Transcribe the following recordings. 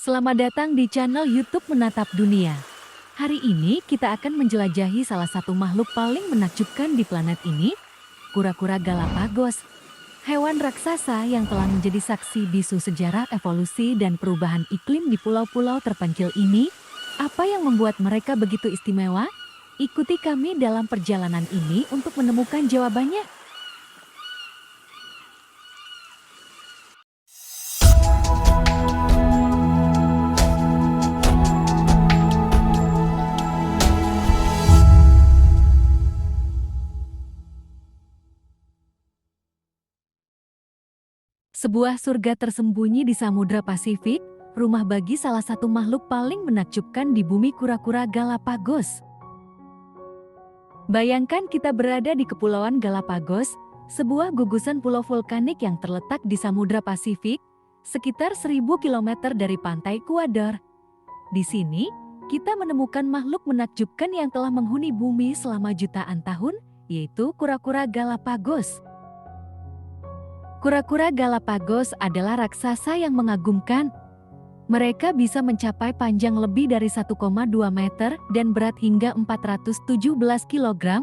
Selamat datang di channel YouTube Menatap Dunia. Hari ini kita akan menjelajahi salah satu makhluk paling menakjubkan di planet ini, kura-kura Galapagos. Hewan raksasa yang telah menjadi saksi bisu sejarah evolusi dan perubahan iklim di pulau-pulau terpencil ini. Apa yang membuat mereka begitu istimewa? Ikuti kami dalam perjalanan ini untuk menemukan jawabannya. Sebuah surga tersembunyi di Samudra Pasifik, rumah bagi salah satu makhluk paling menakjubkan di bumi, kura-kura Galapagos. Bayangkan kita berada di Kepulauan Galapagos, sebuah gugusan pulau vulkanik yang terletak di Samudra Pasifik, sekitar 1000 km dari pantai Ekuador. Di sini, kita menemukan makhluk menakjubkan yang telah menghuni bumi selama jutaan tahun, yaitu kura-kura Galapagos. Kura-kura Galapagos adalah raksasa yang mengagumkan. Mereka bisa mencapai panjang lebih dari 1,2 meter dan berat hingga 417 kg.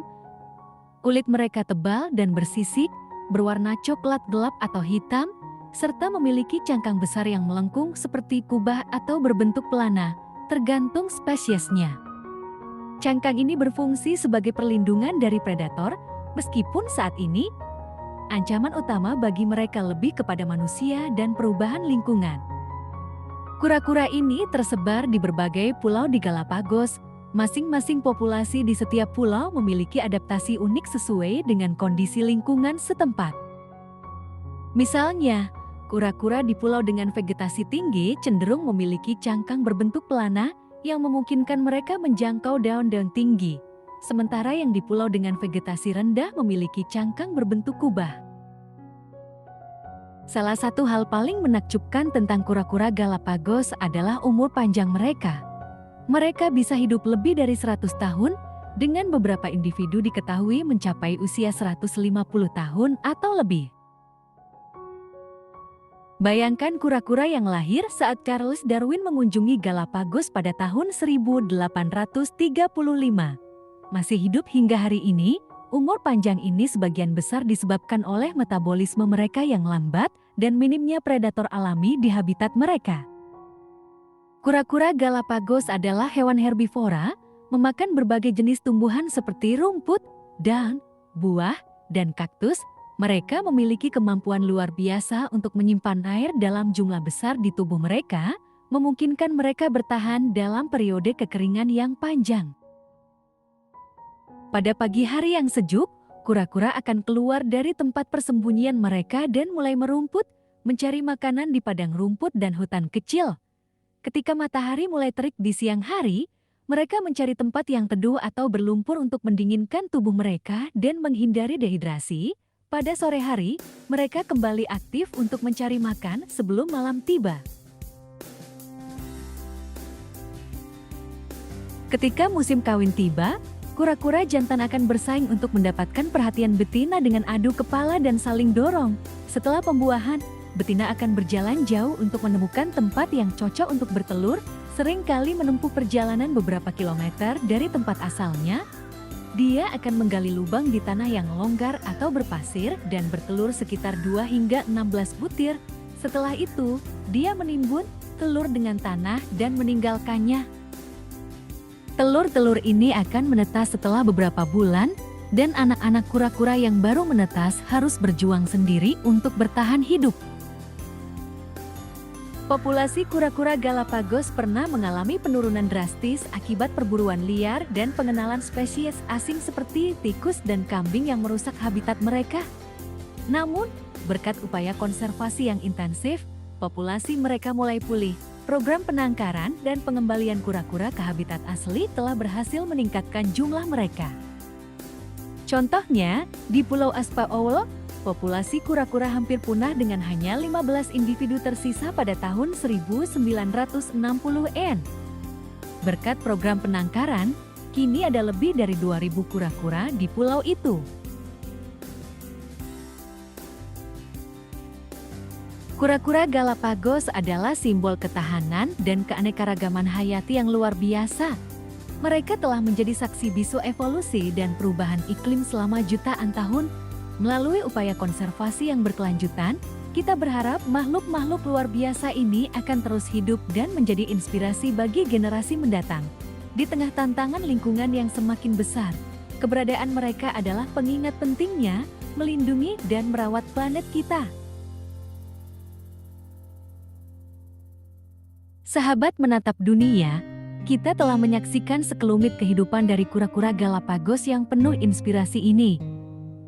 Kulit mereka tebal dan bersisik, berwarna coklat gelap atau hitam, serta memiliki cangkang besar yang melengkung seperti kubah atau berbentuk pelana, tergantung spesiesnya. Cangkang ini berfungsi sebagai perlindungan dari predator, meskipun saat ini ancaman utama bagi mereka lebih kepada manusia dan perubahan lingkungan. Kura-kura ini tersebar di berbagai pulau di Galapagos. Masing-masing populasi di setiap pulau memiliki adaptasi unik sesuai dengan kondisi lingkungan setempat. Misalnya, kura-kura di pulau dengan vegetasi tinggi cenderung memiliki cangkang berbentuk pelana yang memungkinkan mereka menjangkau daun-daun tinggi. Sementara yang di pulau dengan vegetasi rendah memiliki cangkang berbentuk kubah. Salah satu hal paling menakjubkan tentang kura-kura Galapagos adalah umur panjang mereka. Mereka bisa hidup lebih dari 100 tahun, dengan beberapa individu diketahui mencapai usia 150 tahun atau lebih. Bayangkan kura-kura yang lahir saat Charles Darwin mengunjungi Galapagos pada tahun 1835. Masih hidup hingga hari ini. Umur panjang ini sebagian besar disebabkan oleh metabolisme mereka yang lambat dan minimnya predator alami di habitat mereka. Kura-kura Galapagos adalah hewan herbivora, memakan berbagai jenis tumbuhan seperti rumput, daun, buah, dan kaktus. Mereka memiliki kemampuan luar biasa untuk menyimpan air dalam jumlah besar di tubuh mereka, memungkinkan mereka bertahan dalam periode kekeringan yang panjang. Pada pagi hari yang sejuk, kura-kura akan keluar dari tempat persembunyian mereka dan mulai merumput, mencari makanan di padang rumput dan hutan kecil. Ketika matahari mulai terik di siang hari, mereka mencari tempat yang teduh atau berlumpur untuk mendinginkan tubuh mereka dan menghindari dehidrasi. Pada sore hari, mereka kembali aktif untuk mencari makan sebelum malam tiba. Ketika musim kawin tiba, kura-kura jantan akan bersaing untuk mendapatkan perhatian betina dengan adu kepala dan saling dorong. Setelah pembuahan, betina akan berjalan jauh untuk menemukan tempat yang cocok untuk bertelur, seringkali menempuh perjalanan beberapa kilometer dari tempat asalnya. Dia akan menggali lubang di tanah yang longgar atau berpasir dan bertelur sekitar 2 hingga 16 butir. Setelah itu, dia menimbun telur dengan tanah dan meninggalkannya. Telur-telur ini akan menetas setelah beberapa bulan, dan anak-anak kura-kura yang baru menetas harus berjuang sendiri untuk bertahan hidup. Populasi kura-kura Galapagos pernah mengalami penurunan drastis akibat perburuan liar dan pengenalan spesies asing seperti tikus dan kambing yang merusak habitat mereka. Namun, berkat upaya konservasi yang intensif, populasi mereka mulai pulih. Program penangkaran dan pengembalian kura-kura ke habitat asli telah berhasil meningkatkan jumlah mereka. Contohnya, di Pulau Aspaowo, populasi kura-kura hampir punah dengan hanya 15 individu tersisa pada tahun 1960-an. Berkat program penangkaran, kini ada lebih dari 2000 kura-kura di pulau itu. Kura-kura Galapagos adalah simbol ketahanan dan keanekaragaman hayati yang luar biasa. Mereka telah menjadi saksi bisu evolusi dan perubahan iklim selama jutaan tahun. Melalui upaya konservasi yang berkelanjutan, kita berharap makhluk-makhluk luar biasa ini akan terus hidup dan menjadi inspirasi bagi generasi mendatang. Di tengah tantangan lingkungan yang semakin besar, keberadaan mereka adalah pengingat pentingnya melindungi dan merawat planet kita. Sahabat menatap dunia, kita telah menyaksikan sekelumit kehidupan dari kura-kura Galapagos yang penuh inspirasi ini.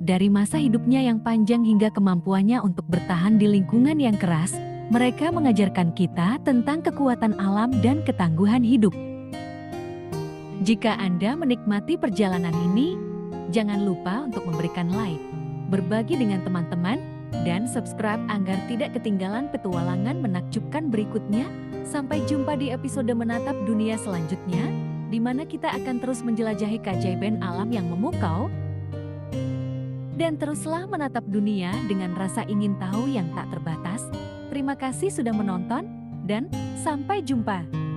Dari masa hidupnya yang panjang hingga kemampuannya untuk bertahan di lingkungan yang keras, mereka mengajarkan kita tentang kekuatan alam dan ketangguhan hidup. Jika Anda menikmati perjalanan ini, jangan lupa untuk memberikan like, berbagi dengan teman-teman, dan subscribe agar tidak ketinggalan petualangan menakjubkan berikutnya. Sampai jumpa di episode menatap dunia selanjutnya, di mana kita akan terus menjelajahi keajaiban alam yang memukau. Dan teruslah menatap dunia dengan rasa ingin tahu yang tak terbatas. Terima kasih sudah menonton, dan sampai jumpa.